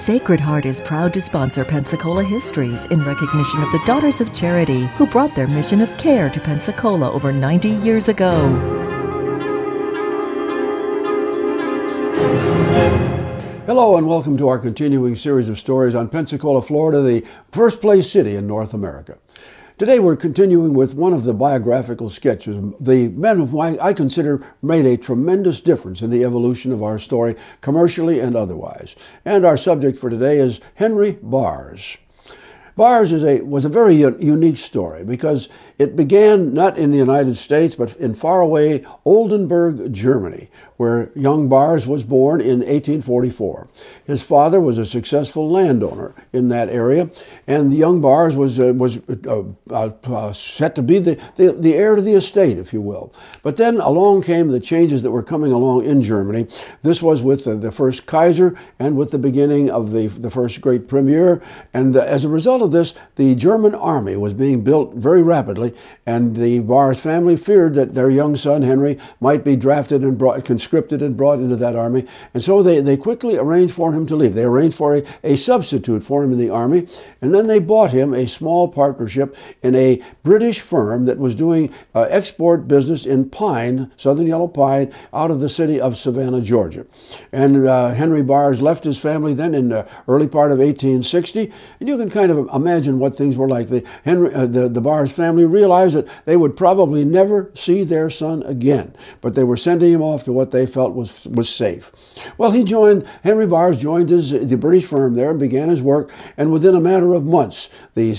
Sacred Heart is proud to sponsor Pensacola Histories in recognition of the Daughters of Charity who brought their mission of care to Pensacola over 90 years ago. Hello and welcome to our continuing series of stories on Pensacola, Florida, the first place city in North America. Today we're continuing with one of the biographical sketches, the men who I consider made a tremendous difference in the evolution of our story, commercially and otherwise. And our subject for today is Henry Baars. Baars was a very unique story because it began not in the United States, but in faraway Oldenburg, Germany, where young Baars was born in 1844. His father was a successful landowner in that area, and the young Baars was set to be the heir to the estate, if you will. But then along came the changes that were coming along in Germany. This was with the first Kaiser and with the beginning of the first great premier, and as a result of this, the German army was being built very rapidly, and the Baars family feared that their young son, Henry, might be drafted and conscripted and brought into that army. And so they quickly arranged for him to leave. They arranged for a substitute for him in the army, and then they bought him a small partnership in a British firm that was doing export business in pine, southern yellow pine, out of the city of Savannah, Georgia. And Henry Baars left his family then in the early part of 1860, and you can kind of imagine what things were like. The Baars family realized that they would probably never see their son again, but they were sending him off to what they felt was safe. Well, Henry Baars joined the British firm there and began his work, and within a matter of months, the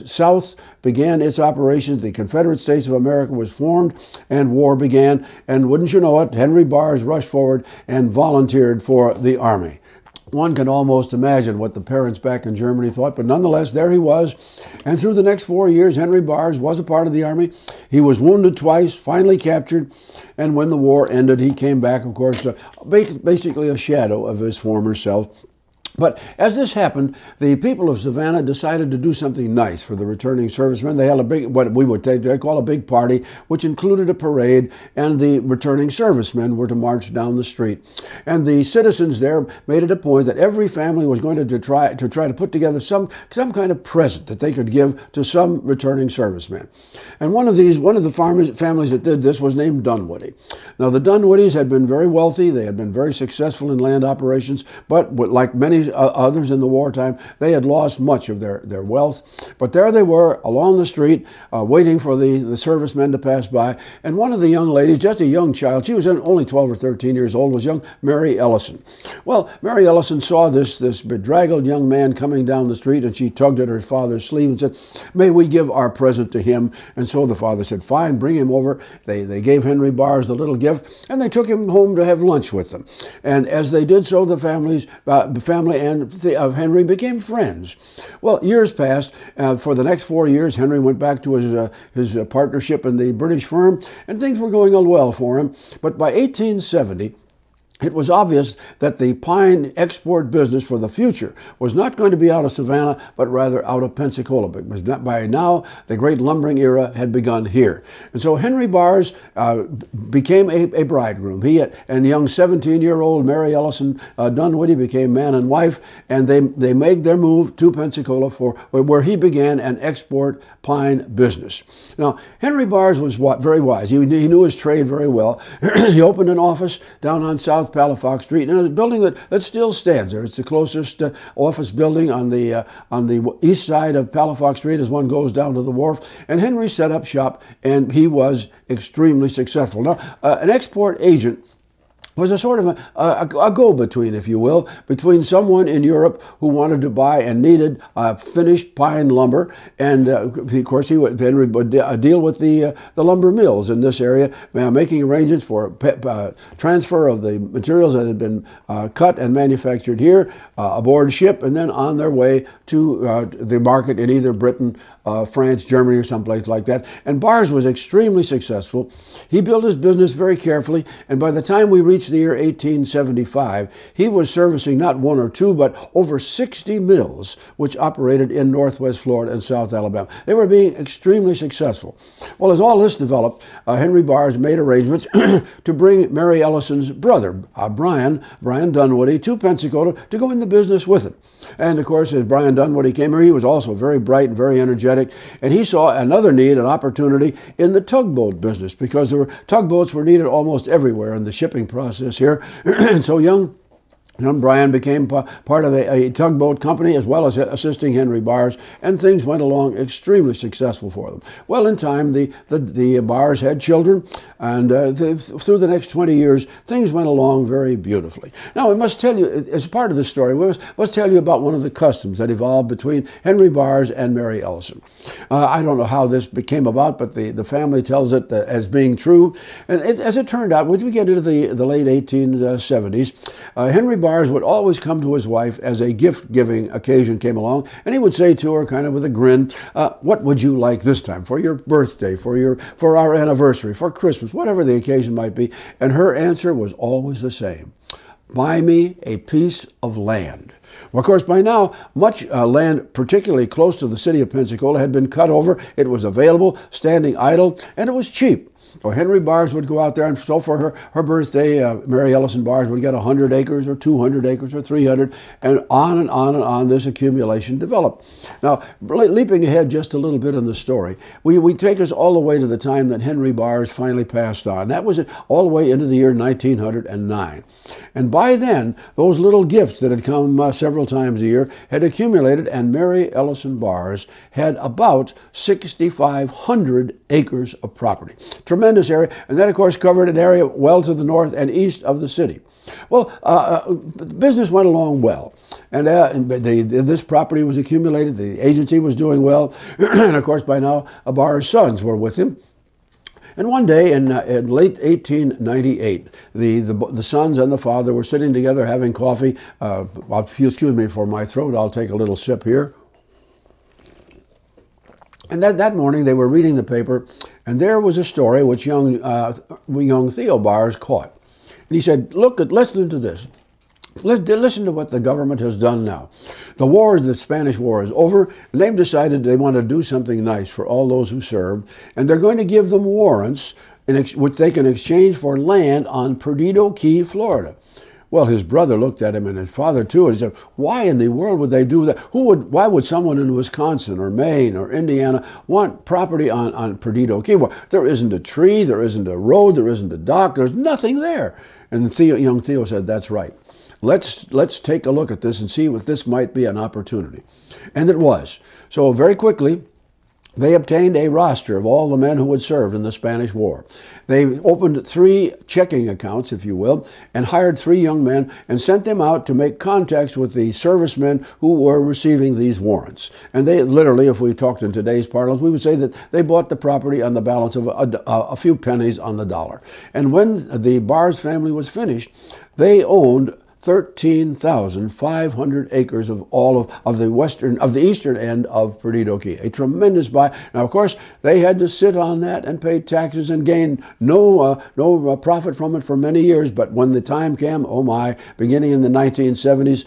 South began its operations. The Confederate States of America was formed, and war began, and wouldn't you know it, Henry Baars rushed forward and volunteered for the army. One can almost imagine what the parents back in Germany thought, but nonetheless, there he was. And through the next 4 years, Henry Baars was a part of the army. He was wounded twice, finally captured, and when the war ended, he came back, of course, basically a shadow of his former self. But as this happened, the people of Savannah decided to do something nice for the returning servicemen. They had what we would call a big party, which included a parade, and the returning servicemen were to march down the street. And the citizens there made it a point that every family was going to try to put together some kind of present that they could give to some returning servicemen. And one of the families that did this was named Dunwoody. Now, the Dunwoodies had been very wealthy. They had been very successful in land operations, but like many others in the wartime, they had lost much of their wealth. But there they were along the street waiting for the servicemen to pass by. And one of the young ladies, just a young child, she was only 12 or 13 years old, was young Mary Ellison. Well, Mary Ellison saw this bedraggled young man coming down the street, and she tugged at her father's sleeve and said, "May we give our present to him?" And so the father said, "Fine, bring him over." They gave Henry Baars the little gift, and they took him home to have lunch with them. And as they did so, the family of Henry became friends. Well, years passed. For the next 4 years, Henry went back to his partnership in the British firm, and things were going well for him. But by 1870, it was obvious that the pine export business for the future was not going to be out of Savannah, but rather out of Pensacola, because by now the great lumbering era had begun here. And so Henry Baars became a bridegroom. He and young 17-year-old Mary Ellison Dunwoody became man and wife, and they made their move to Pensacola where he began an export pine business. Now, Henry Baars was very wise. He knew his trade very well. He opened an office down on South Palafox Street, and it's a building that still stands there. It's the closest office building on the east side of Palafox Street as one goes down to the wharf. And Henry set up shop, and he was extremely successful. Now, an export agent was a sort of a go-between, if you will, between someone in Europe who wanted to buy and needed finished pine lumber, and of course Henry would deal with the lumber mills in this area, making arrangements for transfer of the materials that had been cut and manufactured here aboard ship, and then on their way to the market in either Britain, France, Germany, or someplace like that. And Baars was extremely successful. He built his business very carefully, and by the time we reached reached the year 1875, he was servicing not one or two, but over 60 mills, which operated in northwest Florida and South Alabama. They were being extremely successful. Well, as all this developed, Henry Baars made arrangements to bring Mary Ellison's brother, Brian Dunwoody, to Pensacola to go into business with him. And of course, as Brian Dunwoody came here, he was also very bright and very energetic, and he saw another need, an opportunity in the tugboat business, because tugboats were needed almost everywhere in the shipping process here. And so young Brian became part of a tugboat company, as well as assisting Henry Baars, and things went along extremely successful for them. Well, in time, the Baars had children, and through the next 20 years, things went along very beautifully. Now, we must tell you, as part of the story, we must tell you about one of the customs that evolved between Henry Baars and Mary Ellison. I don't know how this came about, but the family tells it as being true. And as it turned out, when we get into the late 1870s, Henry Baars would always come to his wife as a gift-giving occasion came along, and he would say to her, kind of with a grin, what would you like this time for your birthday, for our anniversary, for Christmas, whatever the occasion might be? And her answer was always the same: buy me a piece of land. Well, of course, by now, much land, particularly close to the city of Pensacola, had been cut over. It was available, standing idle, and it was cheap. So Henry Baars would go out there, and so for her birthday, Mary Ellison Baars would get 100 acres or 200 acres or 300, and on and on and on this accumulation developed. Now, leaping ahead just a little bit in the story, we take us all the way to the time that Henry Baars finally passed on. That was all the way into the year 1909. And by then, those little gifts that had come several times a year had accumulated, and Mary Ellison Baars had about 6,500 acres of property. Tremendous area, and that, of course, covered an area well to the north and east of the city. Well, business went along well, and this property was accumulated. The agency was doing well, and of course, by now, Baars' sons were with him. And one day in late 1898, the sons and the father were sitting together having coffee. Excuse me for my throat, I'll take a little sip here. And that morning they were reading the paper, and there was a story which young Theo Baars caught. And he said, listen to this. Listen to what the government has done now. The Spanish War is over, and they've decided they want to do something nice for all those who served, and they're going to give them warrants which they can exchange for land on Perdido Key, Florida. Well, his brother looked at him, and his father too, and he said, why in the world would they do that? Why would someone in Wisconsin or Maine or Indiana want property on Perdido Key? Well, there isn't a tree, there isn't a road, there isn't a dock, there's nothing there. And young Theo said, that's right. Let's take a look at this and see if this might be an opportunity. And it was. So very quickly, they obtained a roster of all the men who had served in the Spanish War. They opened 3 checking accounts, if you will, and hired 3 young men and sent them out to make contacts with the servicemen who were receiving these warrants. And they literally, if we talked in today's parlance, we would say that they bought the property on the balance of a few pennies on the dollar. And when the Baars family was finished, they owned 13,500 acres of all of the eastern end of Perdido Key. A tremendous buy. Now, of course, they had to sit on that and pay taxes and gain no profit from it for many years. But when the time came, oh my, beginning in the 1970s,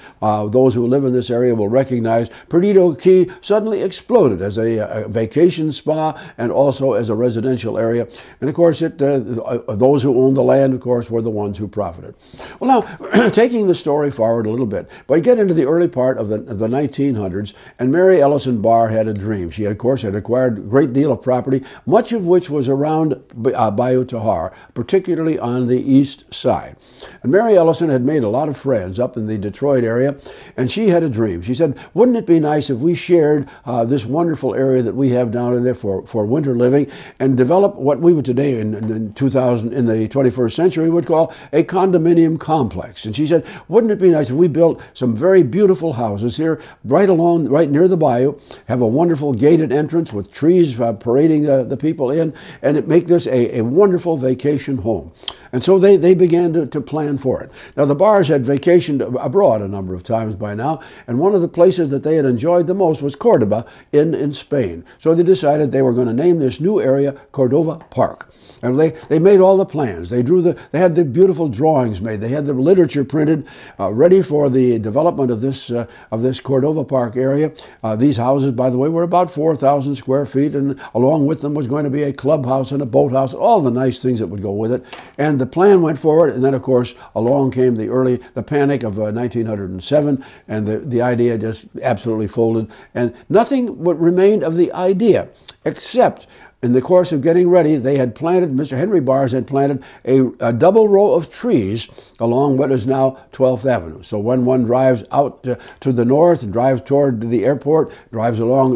those who live in this area will recognize Perdido Key suddenly exploded as a vacation spa and also as a residential area. And of course, those who owned the land, of course, were the ones who profited. Well, now, taking the story forward a little bit, but you get into the early part of the 1900s, and Mary Ellison Baars had a dream. She, of course, had acquired a great deal of property, much of which was around Bayou Tahar, particularly on the east side. And Mary Ellison had made a lot of friends up in the Detroit area, and she had a dream. She said, wouldn't it be nice if we shared this wonderful area that we have down in there for winter living and develop what we would today in the 21st century would call a condominium complex? And she said, wouldn't it be nice if we built some very beautiful houses here, right near the bayou, have a wonderful gated entrance with trees parading the people in, and it make this a wonderful vacation home. And so they began to plan for it. Now, the Baars had vacationed abroad a number of times by now, and one of the places that they had enjoyed the most was Cordoba in Spain. So they decided they were going to name this new area Cordova Park. And they made all the plans. They had the beautiful drawings made. They had the literature printed, ready for the development of this Cordova Park area. These houses, by the way, were about 4,000 square feet, and along with them was going to be a clubhouse and a boathouse, all the nice things that would go with it. And the plan went forward, and then, of course, along came the panic of 1907, and the idea just absolutely folded, and nothing remained of the idea, except in the course of getting ready, Mr. Henry Baars had planted a double row of trees along what is now 12th Avenue. So when one drives out to the north and drives toward the airport, drives along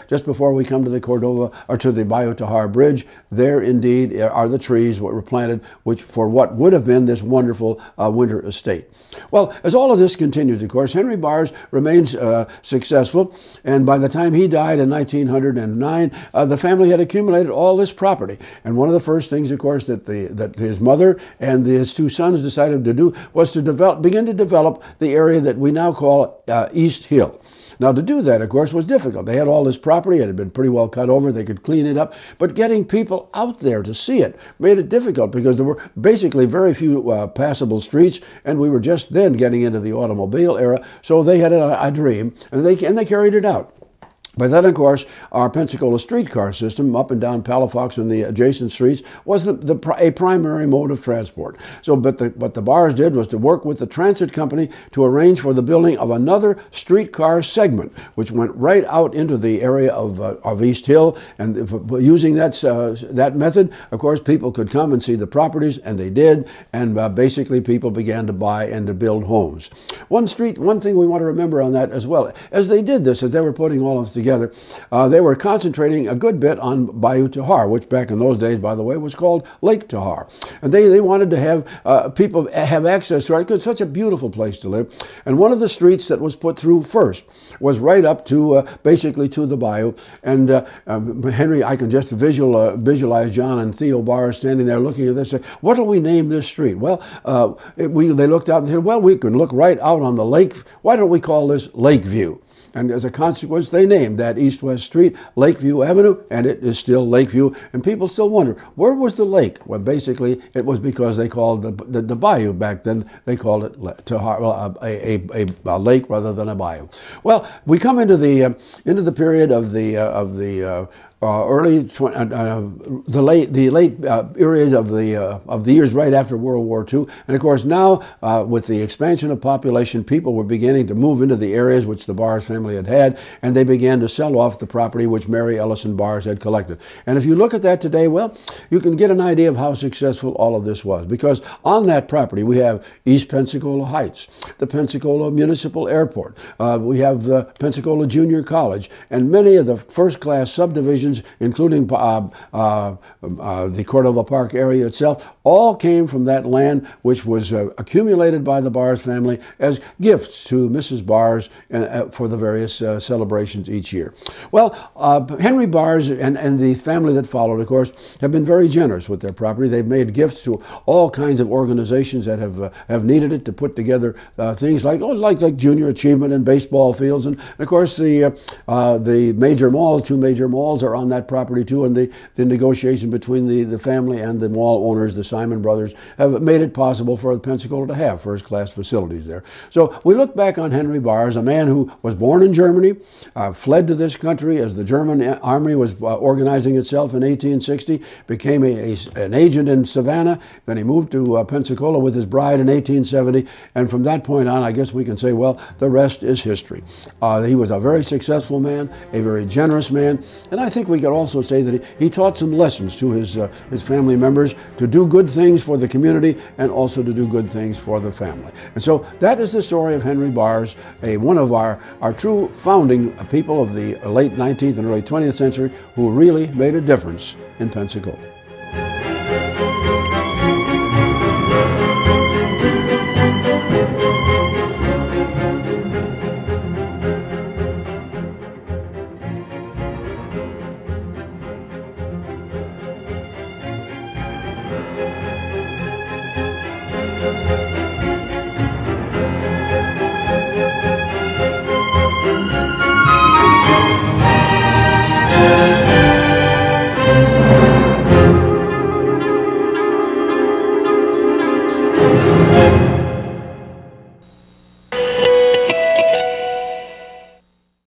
just before we come to the Cordova, or to the Bayou Tahar Bridge, there indeed are the trees that were planted, which for what would have been this wonderful winter estate. Well, as all of this continues, of course, Henry Baars remains successful, and by the time he died in 1909, the family had accumulated all this property. And one of the first things, of course, that his mother and his two sons decided to do was to begin to develop the area that we now call East Hill. Now, to do that, of course, was difficult. They had all this property. It had been pretty well cut over. They could clean it up. But getting people out there to see it made it difficult, because there were basically very few passable streets, and we were just then getting into the automobile era. So they had a dream, and they carried it out. By then, of course, our Pensacola streetcar system up and down Palafox and the adjacent streets was a primary mode of transport. So, what the Baars did was to work with the transit company to arrange for the building of another streetcar segment, which went right out into the area of East Hill. And using that method, of course, people could come and see the properties, and they did. And basically, people began to buy and to build homes. One thing we want to remember on that as well, as they did this, as they were putting all of this together, they were concentrating a good bit on Bayou Tahar, which back in those days, by the way, was called Lake Tahar. And they wanted to have people have access to it, because it's such a beautiful place to live. And one of the streets that was put through first was right up to basically to the bayou. And Henry, I can just visualize John and Theo Baars standing there looking at this and say, what do we name this street? Well, they looked out and said, well, we can look right out on the lake. Why don't we call this Lakeview? And as a consequence, they named that east-west street Lakeview Avenue, and it is still Lakeview. And people still wonder, where was the lake? Well, basically, it was because they called the bayou back then, they called it a lake rather than a bayou. Well, we come into the period of the late period of the years right after World War II, and of course now with the expansion of population, people were beginning to move into the areas which the Baars family had, and they began to sell off the property which Mary Ellison Baars had collected. And if you look at that today, well, you can get an idea of how successful all of this was, because on that property we have East Pensacola Heights, the Pensacola Municipal Airport, we have the Pensacola Junior College, and many of the first-class subdivisions, including the Cordova Park area itself, all came from that land which was accumulated by the Baars family as gifts to Mrs. Baars for the various celebrations each year. Well, Henry Baars and the family that followed, of course, have been very generous with their property. They've made gifts to all kinds of organizations that have needed it to put together things like junior achievement and baseball fields, and of course the major malls, two major malls are on that property too, and the negotiation between the family and the mall owners, the Simon brothers, have made it possible for Pensacola to have first-class facilities there. So we look back on Henry Baars, a man who was born in Germany, fled to this country as the German army was organizing itself in 1860, became an agent in Savannah, then he moved to Pensacola with his bride in 1870, and from that point on, I guess we can say, well, the rest is history. He was a very successful man, a very generous man, and I think we could also say that he taught some lessons to his family members to do good things for the community and also to do good things for the family. And so that is the story of Henry Baars, one of our true founding people of the late 19th and early 20th century who really made a difference in Pensacola.